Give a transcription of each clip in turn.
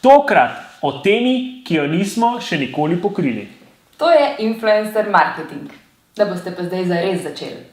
Tokrat o temi, ki jo nismo še nikoli pokrili. To je influencer marketing. Da boste pa zdaj zares začeli.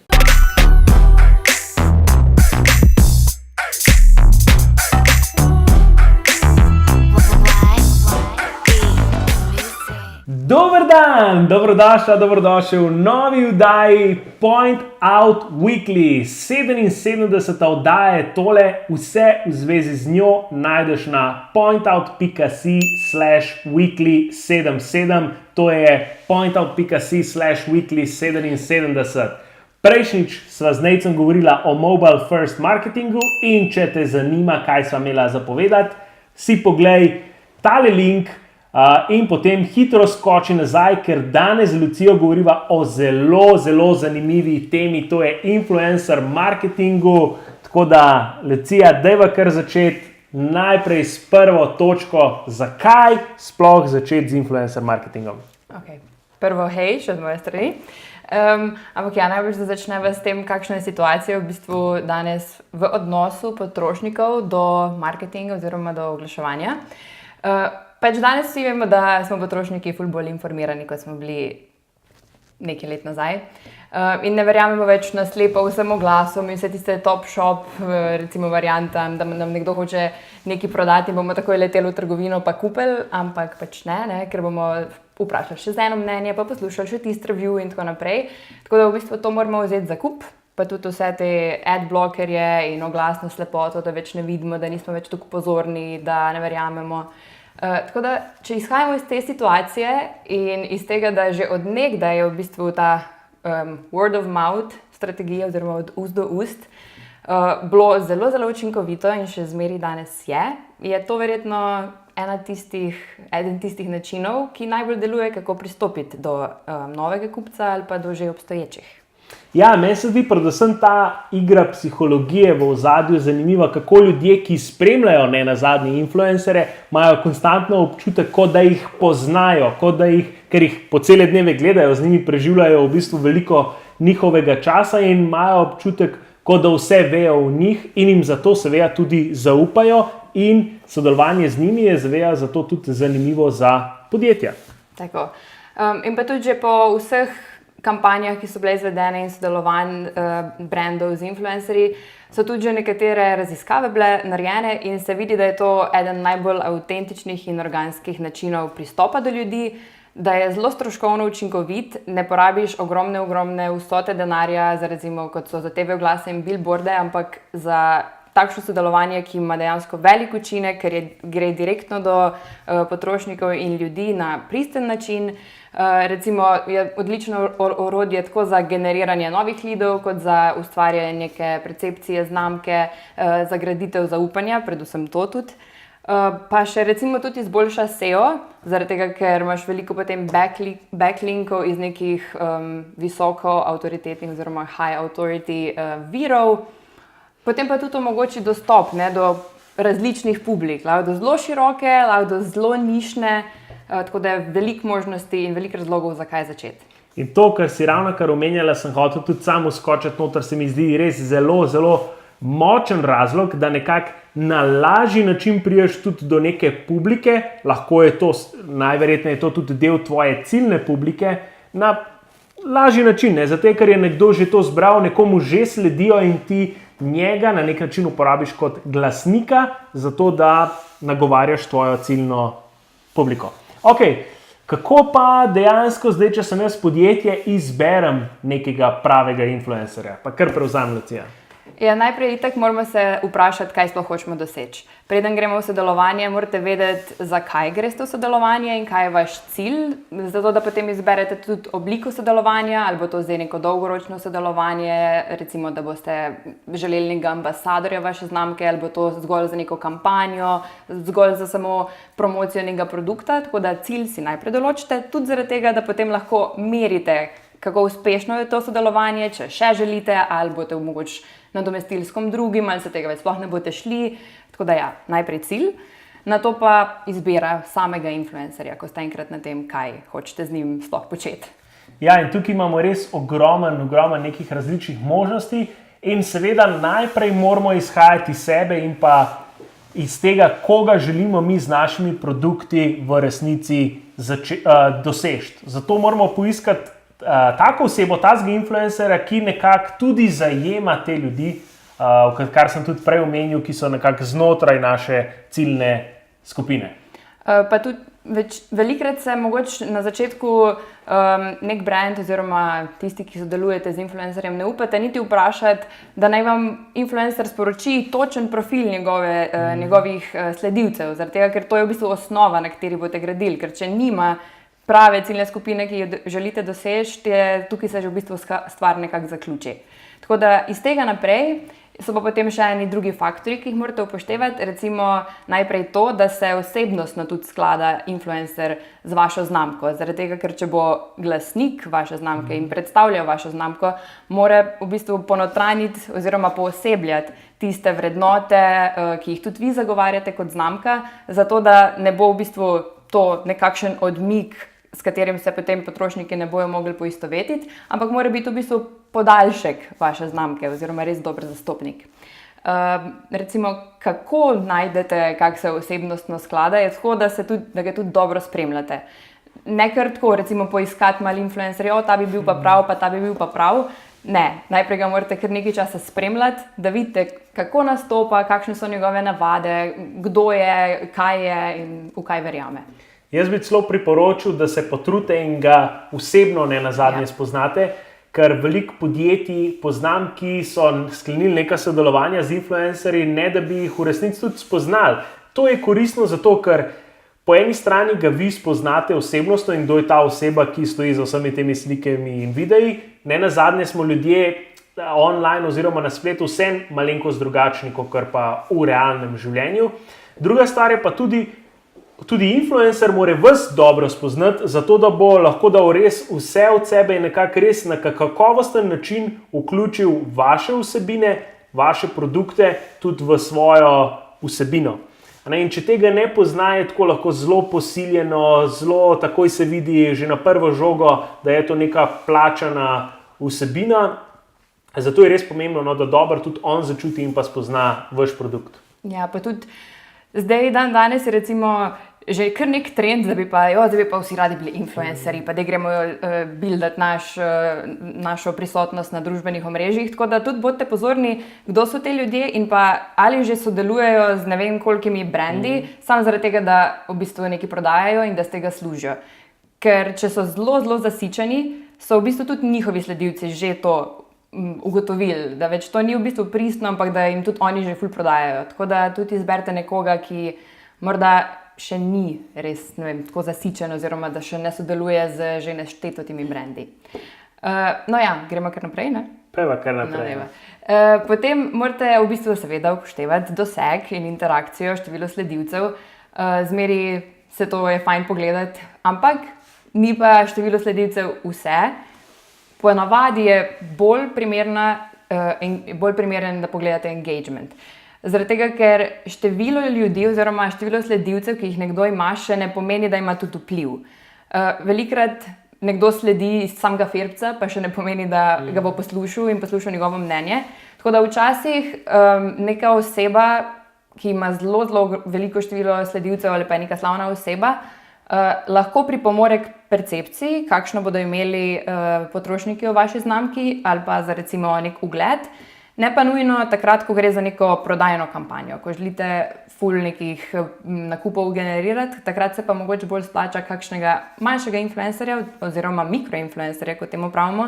Dober dan, dobrodošel v novi oddaji Point Out Weekly. 77. oddaja je tole, vse v zvezi z njo najdeš na pointout.si/weekly77. To je pointout.si/weekly77. Prejšnjič sva z Nejcem govorila o mobile first marketingu in če te zanima, kaj sva imela za povedati, si poglej tale link. In potem hitro skoči nazaj, ker danes z Lucijo govoriva o zelo zanimivi temi, to je influencer marketingu. Tako da, Lucija, dajva kar začeti najprej s prvo točko, zakaj sploh začeti z influencer marketingom. Okay. Prvo, hej, še od moje strani. Ampak ja, najbolj se začneva s tem, kakšna je situacija v bistvu danes v odnosu potrošnikov do marketinga oziroma do oglaševanja. Pač danes vsi vemo, da smo potrošniki ful bolj informirani, kot smo bili nekaj let nazaj. In ne verjamemo več na slepo vsem oglasom in vse tiste top shop, recimo variantam, da nam nekdo hoče nekaj prodati in bomo takoj leteli v trgovino pa kupili, ampak pač ne, ker bomo vprašali še z eno mnenje, pa poslušali še tisti review in tako naprej. Tako da v bistvu to moramo vzeti za kup, pa tudi vse te ad blockerje in oglasno slepoto, da več ne vidimo, da nismo več tako pozorni, da ne verjamemo. Tako da, če izhajamo iz te situacije in iz tega, da že od nekdaj je v bistvu ta word of mouth strategija oziroma od ust do ust bilo zelo učinkovito in še zmeraj danes je to verjetno eden tistih načinov, ki najbolj deluje, kako pristopiti do novega kupca ali pa do že obstoječih. Ja, meni se zdi predvsem ta igra psihologije v ozadju zanimiva, kako ljudje, ki spremljajo nenazadnje influencere, imajo konstantno občutek, kot da jih poznajo, ker jih po cele dneve gledajo, z njimi preživljajo v bistvu veliko njihovega časa in imajo občutek, kot da vse vejo o njih in jim zato seveda tudi zaupajo in sodelovanje z njimi je seveda zato tudi zanimivo za podjetja. Tako. In pa tudi že po vseh kampanjah, ki so bile izvedene in sodelovanj brandov z influencerji, so tudi že nekatere raziskave bile narejene in se vidi, da je to eden najbolj avtentičnih in organskih načinov pristopa do ljudi, da je zelo stroškovno učinkovit, ne porabiš ogromne vsote denarja, recimo, kot so za TV oglase in billboarde, ampak za takšno sodelovanje, ki ima dejansko velik učinek, ker gre direktno do potrošnikov in ljudi na pristen način. Recimo je odlično orodje tako za generiranje novih leadov, kot za ustvarjanje neke percepcije, znamke, za graditev zaupanja, predvsem to tudi. Pa še recimo tudi izboljša SEO, zaradi tega, ker imaš veliko potem backlinkov iz nekih visoko avtoritetnih oziroma high authority virov. Potem pa tudi omogoči dostop do različnih publik, lahko do zelo široke, lahko do zelo nišne, tako da je veliko možnosti in veliko razlogov, zakaj začeti. In to, kar si ravnokar omenjala, sem hotel tudi sam vskočiti noter, se mi zdi res zelo močen razlog, da nekako na lažji način prideš tudi do neke publike, lahko je to, najverjetneje je to tudi del tvoje ciljne publike, na lažji način, zato ker je nekdo že to zbral, nekomu že sledijo in ti njega na nek način uporabiš kot glasnika, zato da nagovarjaš tvojo ciljno publiko. Ok, kako pa dejansko zdaj, če sem jaz podjetje, izberem nekega pravega influencerja? Pa kar prevzam, Lucija. Ja, najprej itak moramo se vprašati, kaj sploh hočemo doseči. Preden gremo v sodelovanje, morate vedeti, zakaj greste v sodelovanje in kaj je vaš cilj, zato da potem izberete tudi obliko sodelovanja, ali bo to zdaj neko dolgoročno sodelovanje, recimo, da boste želeli nekega ambasadorja vaše znamke, ali bo to zgolj za neko kampanjo, zgolj za samo promocijo nekega produkta, tako da cilj si najprej določite, tudi zaradi tega, da potem lahko merite, kako uspešno je to sodelovanje, če še želite, ali boste mogoče nadomestili s kom drugim, ali se tega več sploh ne boste šli. Tako da ja, najprej cilj, nato pa izbira samega influencerja, ko ste enkrat na tem, kaj hočete z njim sploh početi. Ja, in tukaj imamo res ogromen nekih različnih možnosti in seveda najprej moramo izhajati iz sebe in pa iz tega, koga želimo mi z našimi produkti v resnici doseči. Zato moramo poiskati tako osebo, takega influencerja, ki nekako tudi zajema te ljudi, kar sem tudi prej omenil, ki so nekako znotraj naše ciljne skupine. Pa tudi velikokrat se mogoče na začetku nek brand oziroma tisti, ki sodelujete z influencerjem, ne upate niti vprašati, da naj vam influencer sporoči točen profil njegovih sledilcev, zaradi tega, ker to je v bistvu osnova, na kateri boste gradili, ker če nima prave ciljne skupine, ki jo želite doseči, tukaj se že v bistvu stvar nekako zaključi. Tako da iz tega naprej so pa potem še eni drugi faktori, ki jih morate upoštevati, recimo najprej to, da se osebnostno tudi sklada influencer z vašo znamko, zaradi tega, ker če bo glasnik vaše znamke in predstavlja vašo znamko, mora v bistvu ponotraniti oziroma poosebljati tiste vrednote, ki jih tudi vi zagovarjate kot znamka, zato da ne bo v bistvu to nekakšen odmik, s katerim se potem potrošniki ne bojo mogli poistovetiti, ampak mora biti v bistvu podaljšek vaše znamke oziroma res dober zastopnik. Recimo, kako najdete, kako se osebnostno sklada, je tako, da ga tudi dobro spremljate. Ne kar tako, recimo poiskati malo influencerjev, ta bi bil pa prav, pa ta bi bil pa prav. Ne, najprej ga morate kar nekaj časa spremljati, da vidite, kako nastopa, kakšne so njegove navade, kdo je, kaj je in v kaj verjame. Jaz bi celo priporočil, da se potrudite in ga osebno ne nazadnje spoznate, ker veliko podjetij poznam, ki so sklenili neka sodelovanja z influencerji, ne da bi jih v resnici tudi spoznali. To je koristno zato, ker po eni strani ga vi spoznate osebnostno in kdo je ta oseba, ki stoji za vsemi temi slikami in videi. Ne nazadnje smo ljudje online oziroma na spletu vsem malenkost drugačni, kot pa v realnem življenju. Druga stvar je pa tudi influencer mora vas dobro spoznati, zato da bo lahko dal res vse od sebe in nekako res na kakovosten način vključil vaše vsebine, vaše produkte tudi v svojo vsebino. In če tega ne pozna, je tako lahko zelo posiljeno, zelo takoj se vidi že na prvo žogo, da je to neka plačana vsebina. Zato je res pomembno, da dobro tudi on začuti in pa spozna vaš produkt. Ja, pa tudi zdaj danes je recimo že kar nek trend, da bi pa vsi radi bili influencerji, pa da gremo buildati našo prisotnost na družbenih omrežjih. Tako da tudi bodite pozorni, kdo so te ljudje in pa ali že sodelujejo z ne vem kolikimi brandi, samo zaradi tega, da v bistvu nekaj prodajajo in da s tega služijo. Ker če so zelo, zelo zasičeni, so v bistvu tudi njihovi sledilci že to ugotovili, da več to ni v bistvu pristno, ampak da jim tudi oni že ful prodajajo. Tako da tudi izberite nekoga, ki morda še ni res, ne vem, tako zasičen oziroma da še ne sodeluje z že neštetimi brendi. No ja, gremo kar naprej, ne? Pojva kar naprej. Potem morate v bistvu seveda upoštevati doseg in interakcijo, število sledilcev. Zmeri se to je fajn pogledati, ampak ni pa število sledilcev vse. Ponavadi je bolj primeren, da pogledate engagement. Zaradi tega, ker število ljudi oziroma število sledilcev, ki jih nekdo ima, še ne pomeni, da ima tudi vpliv. Velikokrat nekdo sledi iz samega Ferbca, pa še ne pomeni, da ga bo poslušal in poslušal njegovo mnenje. Tako da včasih neka oseba, ki ima zelo, zelo veliko število sledilcev ali pa je neka slavna oseba, lahko pripomore k percepciji, kakšno bodo imeli potrošniki o vaši znamki ali pa za recimo nek ugled. Ne pa nujno takrat, ko gre za neko prodajno kampanjo, ko želite ful nekih nakupov generirati, takrat se pa mogoče bolj splača kakšnega manjšega influencerja oziroma mikroinfluencerja, kot temu pravimo,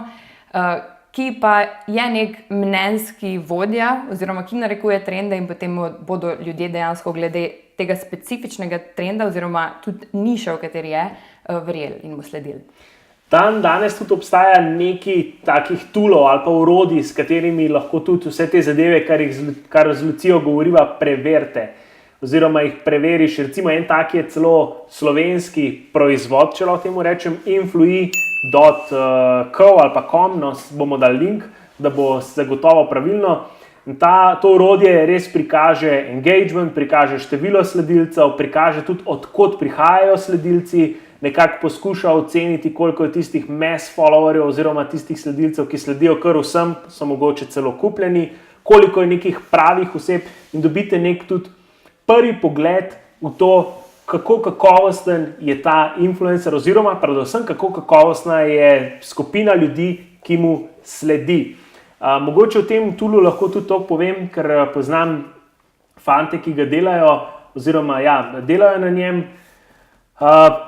ki pa je nek mnenjski vodja oziroma ki narekuje trende in potem bodo ljudje dejansko glede tega specifičnega trenda oziroma tudi niše, v kateri je, verjeli in mu sledili. Danes tudi obstaja nekaj takih toolov ali pa orodij, s katerimi lahko tudi vse te zadeve, kar z Lucijo govoriva, preverite. Oziroma jih preveriš. Recimo en tak je celo slovenski proizvod, če lahko temu rečem, influi.co ali pa com, bomo dali link, da bo zagotovo pravilno. To orodje res prikaže engagement, prikaže število sledilcev, prikaže tudi odkot prihajajo sledilci, nekako poskuša oceniti, koliko je tistih mass followerjev oziroma tistih sledilcev, ki sledijo kar vsem, so mogoče celo kupljeni, koliko je nekih pravih oseb in dobite nek tudi prvi pogled v to, kako kakovosten je ta influencer, oziroma predvsem kako kakovostna je skupina ljudi, ki mu sledi. Mogoče v tem toolu lahko tudi to povem, ker poznam fante, ki ga delajo, oziroma delajo na njem.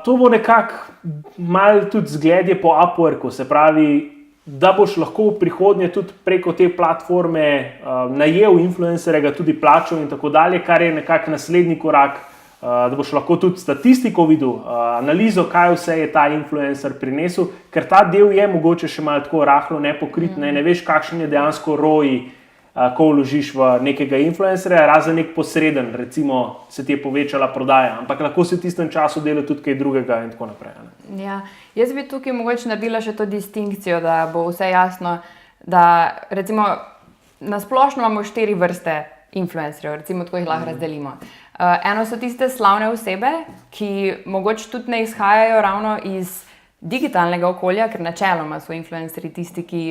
To bo nekako malo tudi zgledje po Upworku, se pravi, da boš lahko v prihodnje tudi preko te platforme najel influencerja, ga tudi plačal in tako dalje, kar je nekako naslednji korak, da boš lahko tudi statistiko videl, analizo, kaj vse je ta influencer prinesel, ker ta del je mogoče še malo tako rahlo nepokrit, ne veš, kakšen je dejansko ROI, ko vložiš v nekega influencerja, razen nek posreden, recimo se ti je povečala prodaja, ampak lahko si v tistem času delal tudi kaj drugega in tako naprej. Ne? Ja, jaz bi tukaj mogoče naredila še to distinkcijo, da bo vse jasno, da recimo na splošno imamo 4 vrste influencerjev, recimo tako jih lahko razdelimo. Eno so tiste slavne osebe, ki mogoče tudi ne izhajajo ravno iz digitalnega okolja, ker načeloma so influencerji tisti, ki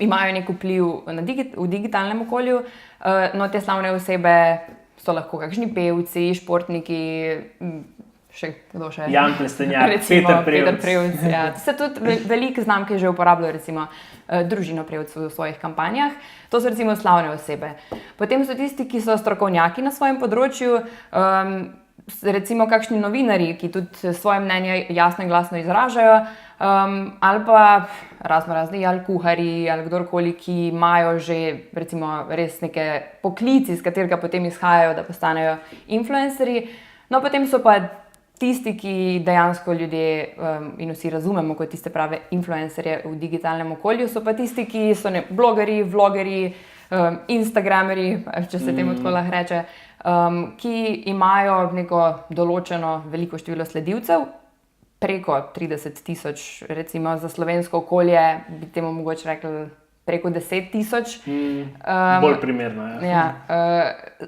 imajo nek vpliv v digitalnem okolju. No, te slavne osebe so lahko kakšni pevci, športniki, kdo še? Jan Plestenjak, Peter Prevc. Ja. Se tudi velike znamke že uporabljajo, recimo družino Prevcev v svojih kampanjah. To so recimo slavne osebe. Potem so tisti, ki so strokovnjaki na svojem področju, recimo kakšni novinarji, ki tudi svoje mnenje jasno in glasno izražajo, ali pa razni ali kuharji ali kdorkoli, ki imajo že recimo res neke poklici, iz katerega potem izhajajo, da postanejo influencerji. No, potem so pa tisti, ki dejansko ljudje in vsi razumemo kot tiste prave influencerje v digitalnem okolju, so pa tisti, ki so blogerji, vlogerji, instagramerji, če se temu tako lahko reče, ki imajo neko določeno veliko število sledilcev, preko 30,000, recimo za slovensko okolje, bi temu mogoče rekli preko 10,000. Bolj primerno, ja.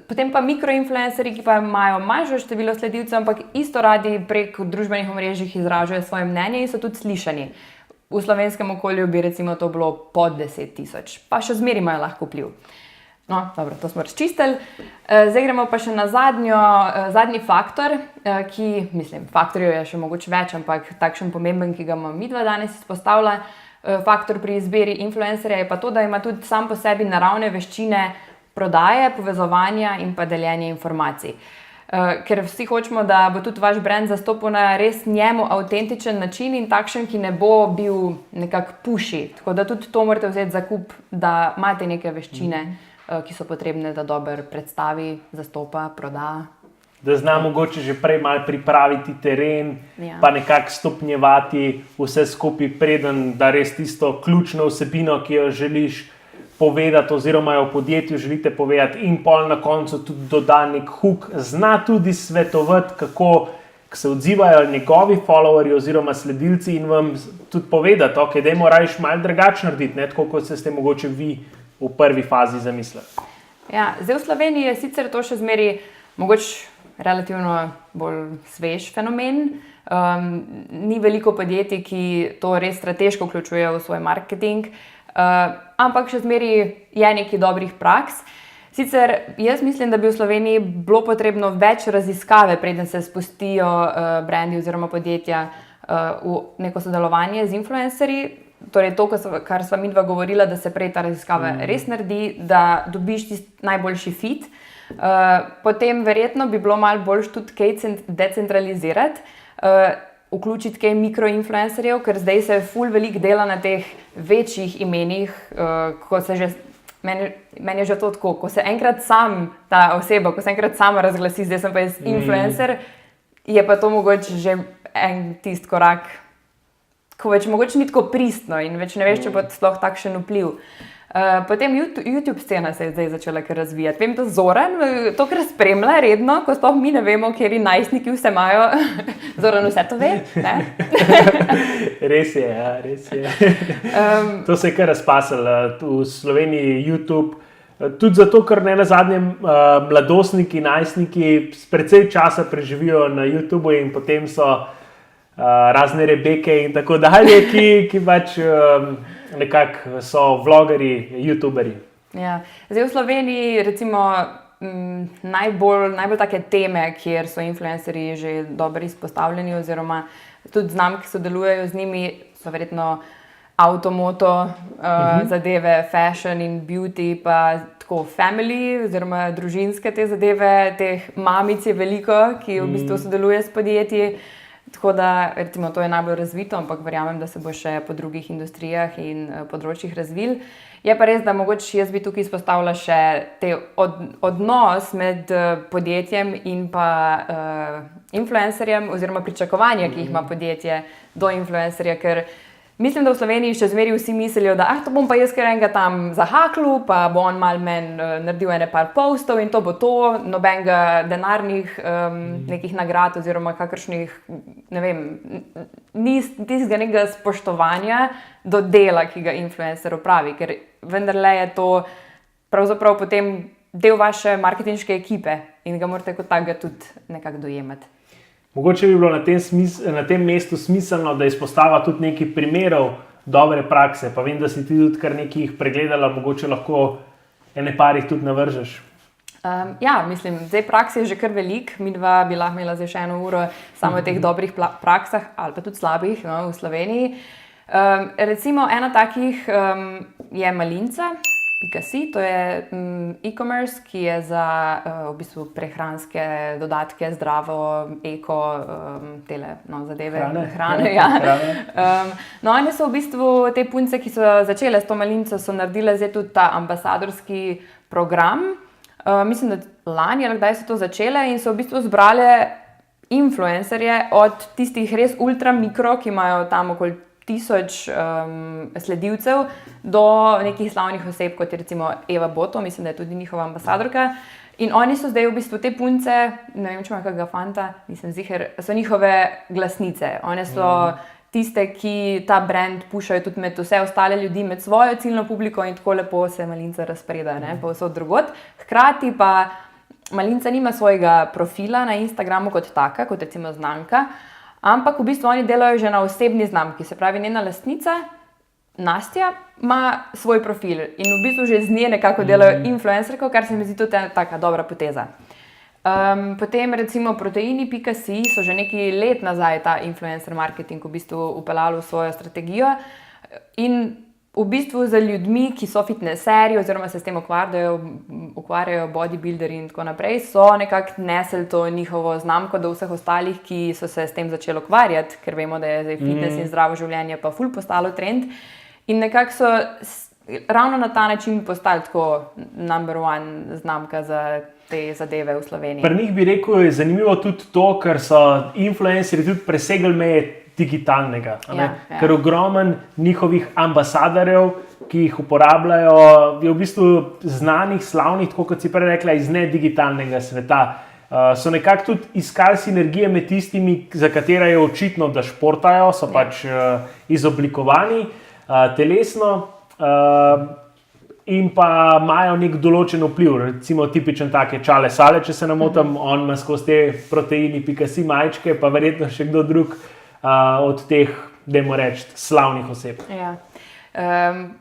Potem pa mikroinfluencerji, ki pa imajo manjše število sledilcev, ampak isto radi preko družbenih omrežij izražajo svoje mnenje in so tudi slišani. V slovenskem okolju bi recimo to bilo pod 10,000, pa še zmeraj imajo lahko vpliv. No, dobro, to smo razčistili. Zdaj gremo pa še na zadnji faktor, faktorjev je še mogoče več, ampak takšen pomemben, ki ga imam midva danes izpostavila. Faktor pri izbiri influencerja je pa to, da ima tudi sam po sebi naravne veščine prodaje, povezovanja in pa deljenja informacij. Ker vsi hočemo, da bo tudi vaš brand zastopal na res njemu avtentičen način in takšen, ki ne bo bil nekako pushy. Tako da tudi to morate vzeti za kup, da imate neke veščine, ki so potrebne, da dobro predstavi, zastopa, proda. Da zna mogoče že prej malo pripraviti teren, pa nekako stopnjevati vse skupaj, preden da res tisto ključno vsebino, ki jo želiš povedati oziroma jo v podjetju želite povedati in pol na koncu tudi doda nek hook. Zna tudi svetovati, kako se odzivajo njegovi followerji oziroma sledilci in vam tudi povedati, ok, dajmo rajš malo drugače narediti, ne tako, kot ste mogoče vi v prvi fazi zamislili. Ja, zdaj v Sloveniji je sicer to še zmeraj mogoče relativno bolj svež fenomen. Ni veliko podjetij, ki to res strateško vključujejo v svoj marketing, ampak še zmeraj je nekaj dobrih praks. Sicer jaz mislim, da bi v Sloveniji bilo potrebno več raziskave, preden se spustijo brandi oziroma podjetja v neko sodelovanje z influencerji. Torej to, kar sva midva govorila, da se prej ta raziskava res naredi, da dobiš tisti najboljši fit. Potem verjetno bi bilo malo boljše tudi kaj decentralizirati, vključiti kaj mikroinfluencerjev, ker zdaj se ful veliko dela na teh večjih imenih, ko se že, meni je že to tako, ko se enkrat sam ta oseba, ko se enkrat sama razglasi, zdaj sem pa jaz influencer, je pa to mogoče že en tisti korak, ko več mogoče ni tako pristno in več ne veš, če bo sploh takšen vpliv. Potem YouTube scena se je zdaj začela kar razvijati. Vem, da Zoran to kar spremlja redno, ko sploh mi ne vemo, kjeri najstniki vse imajo. Zoran vse to ve, ne? Res je, ja, res je. To se je kar razpasalo v Sloveniji YouTube. Tudi zato, ker ne nazadnje mladostniki, najstniki precej časa preživijo na YouTube in potem so razne Rebeke in tako dalje, ki pač nekako so vlogerji, youtuberji. Ja. Zdaj v Sloveniji recimo najbolj take teme, kjer so influencerji že dobro izpostavljeni, oziroma tudi znamke sodelujejo z njimi, so verjetno avtomoto zadeve, fashion in beauty, pa tako family oziroma družinske te zadeve, teh mamic je veliko, ki v bistvu sodeluje s podjetji. Tako da, recimo, to je najbolj razvito, ampak verjamem, da se bo še po drugih industrijah in področjih razvil. Je pa res, da mogoče jaz bi tukaj izpostavila še te odnos med podjetjem in pa influencerjem, oziroma pričakovanja, ki jih ima podjetje do influencerja, ker mislim, da v Sloveniji še zmeraj vsi mislijo, da to bom pa jaz kar enega tam zahaklu, pa bo on malo meni naredil ene par postov in to bo to, nobenega denarnih nekih nagrad oziroma kakršnih, ne vem, ni tistega nekega spoštovanja do dela, ki ga influencer opravi, ker vendarle je to pravzaprav potem del vaše marketinške ekipe in ga morate kot takega tudi nekako dojemati. Mogoče bi bilo na tem mestu smiselno, da izpostava tudi nekaj primerov dobre prakse, pa vem, da si ti tudi kar nekaj jih pregledala, mogoče lahko ene par jih tudi navržeš. Mislim, zdaj prakse je že kar veliko, midva bi lahko imela zdaj še 1 uro samo o teh dobrih praksah ali pa tudi slabih v Sloveniji. Recimo ena takih je Malinca.si, to je e-commerce, ki je za v bistvu prehranske dodatke, zdravo, eko, zadeve, hrane. No, one so v bistvu te punce, ki so začele s to Malinco, so naredile zdaj tudi ta ambasadorski program. Mislim, da lani ali kdaj so to začele in so v bistvu zbrale influencerje od tistih res ultra mikro, ki imajo tam okoli 1000 sledilcev, do nekih slavnih oseb, kot je recimo Eva Boto, mislim, da je tudi njihova ambasadorka. In oni so zdaj v bistvu te punce, ne vem, če ima kakega fanta, nisem ziher, so njihove glasnice. One so tiste, ki ta brand pušajo tudi med vse ostale ljudi, med svojo ciljno publiko in tako lepo se Malinca razpreda, povsod drugod. Hkrati pa Malinca nima svojega profila na Instagramu kot taka, kot recimo znamka, ampak v bistvu oni delajo že na osebni znamki, se pravi njena lastnica, Nastja, ima svoj profil in v bistvu že z nje nekako delajo influencerko, kar se mi zdi tudi taka dobra poteza. Potem recimo Proteini.si so že nekaj let nazaj ta influencer marketing v bistvu upeljali v svojo strategijo in v bistvu za ljudmi, ki so fitnesserji oziroma se s tem ukvarjajo bodybuilderji in tako naprej, so nekako nesli to njihovo znamko do vseh ostalih, ki so se s tem začeli ukvarjati, ker vemo, da je zdaj fitness in zdravo življenje pa ful postalo trend. In nekako so ravno na ta način postali tako number one znamka za te zadeve v Sloveniji. Pri njih bi rekel, je zanimivo tudi to, ker so influencerji tudi presegli meje digitalnega, ker ogromen njihovih ambasadorjev, ki jih uporabljajo, je v bistvu znanih, slavnih, tako kot si prej rekla, iz nedigitalnega sveta. So nekako tudi iskali sinergije med tistimi, za katere je očitno, da športajo, so pač izoblikovani telesno in pa imajo nek določen vpliv. Recimo tipičen tak je Čale Sale, če se ne motim, on ima skozi te Proteini.si majčke, pa verjetno še kdo drug od teh, dajmo reči, slavnih oseb. Ja.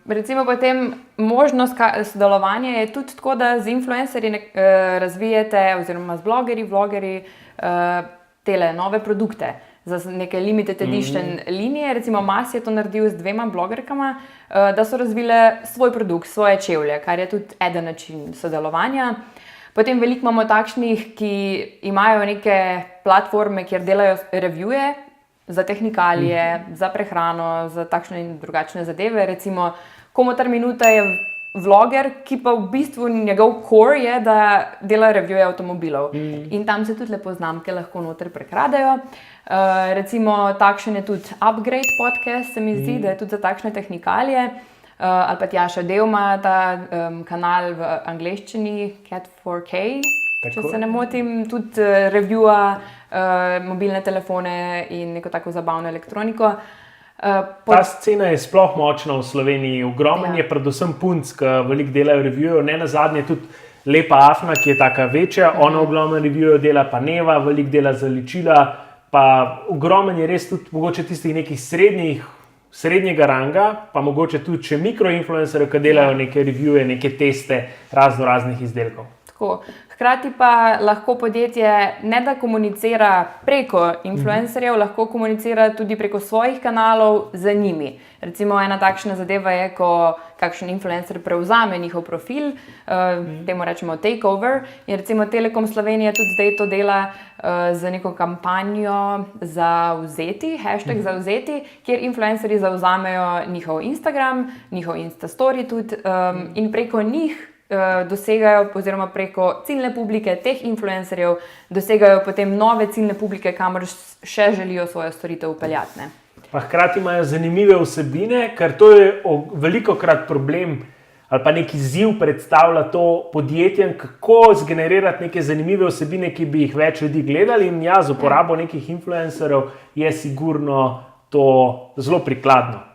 Recimo potem možnost sodelovanja je tudi tako, da z influencerji razvijete oziroma z vlogerji tele nove produkte za neke limited edition linije. Recimo Mas je to naredil z 2 blogerkama, da so razvile svoj produkt, svoje čevlje, kar je tudi eden način sodelovanja. Potem veliko imamo takšnih, ki imajo neke platforme, kjer delajo reviewje za tehnikalije, za prehrano, za takšne in drugačne zadeve. Recimo Komotar Minuta je vloger, ki pa v bistvu njegov core je, da dela reviewje avtomobilov. In tam se tudi lepo znamke lahko noter prekradejo. Recimo takšen je tudi Upgrade podcast, se mi zdi, da je tudi za takšne tehnikalije. Ali pa Tjaša Delma, ta kanal v angleščini Cat4K, če se ne motim, tudi reviewa mobilne telefone in neko tako zabavno elektroniko. Ta scena je sploh močna v Sloveniji. Ogromen je predvsem punc, ki veliko delajo reviewjev. Ne nazadnje tudi Lepa Afna, ki je taka večja, ona ogromno reviewjev dela, pa Neva, veliko dela za ličila, pa ogromen je res tudi mogoče tistih nekih srednjega ranga, pa mogoče tudi še mikroinfluencerjev, ki delajo neke reviewje, neke teste raznih izdelkov. Tako. Hkrati pa lahko podjetje ne da komunicira preko influencerjev, lahko komunicira tudi preko svojih kanalov z njimi. Recimo ena takšna zadeva je, ko kakšen influencer prevzame njihov profil, temu rečemo takeover. In recimo Telekom Slovenija tudi zdaj to dela z neko kampanjo Zavzeti, hashtag Zavzeti, kjer influencerji zavzamejo njihov Instagram, njihov Instastory tudi in preko njih dosegajo, oziroma preko ciljne publike teh influencerjev, dosegajo potem nove ciljne publike, kamor še želijo svojo storitev upeljati. Pa hkrati imajo zanimive vsebine, ker to je velikokrat problem ali pa neki izziv predstavlja to podjetjem, kako zgenerirati neke zanimive vsebine, ki bi jih več ljudi gledali, in ja, z uporabo nekih influencerjev je sigurno to zelo prikladno.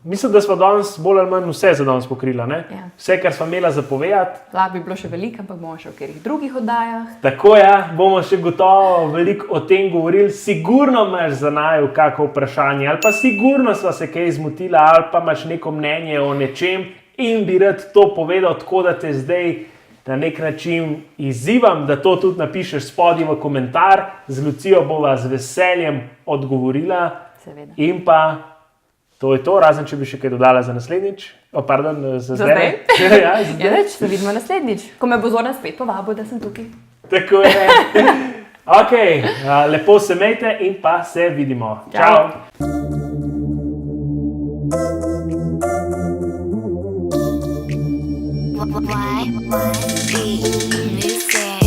Mislim, da smo danes bolj ali manj vse za danes pokrila, ne? Ja. Vse, kar smo imela za povedati. Lahko bi bilo še veliko, ampak bomo še v katerih drugih oddajah. Tako je, bomo še gotovo veliko o tem govorili. Sigurno imaš za naju kako vprašanje, ali pa sigurno sva se kaj zmotila, ali pa imaš neko mnenje o nečem in bi rad to povedal, tako da te zdaj na nek način izzivam, da to tudi napišeš spodaj v komentar. Z Lucijo bova z veseljem odgovorila. Seveda. In pa to je to, razen če bi še kaj dodala za naslednjič. Za zdaj. Ja, za zdaj. Reč, se vidimo naslednjič, ko me bo Zoran spet povabil, da sem tukaj. Tako je. Ok, lepo se imejte in pa se vidimo. Čau. Why be missing?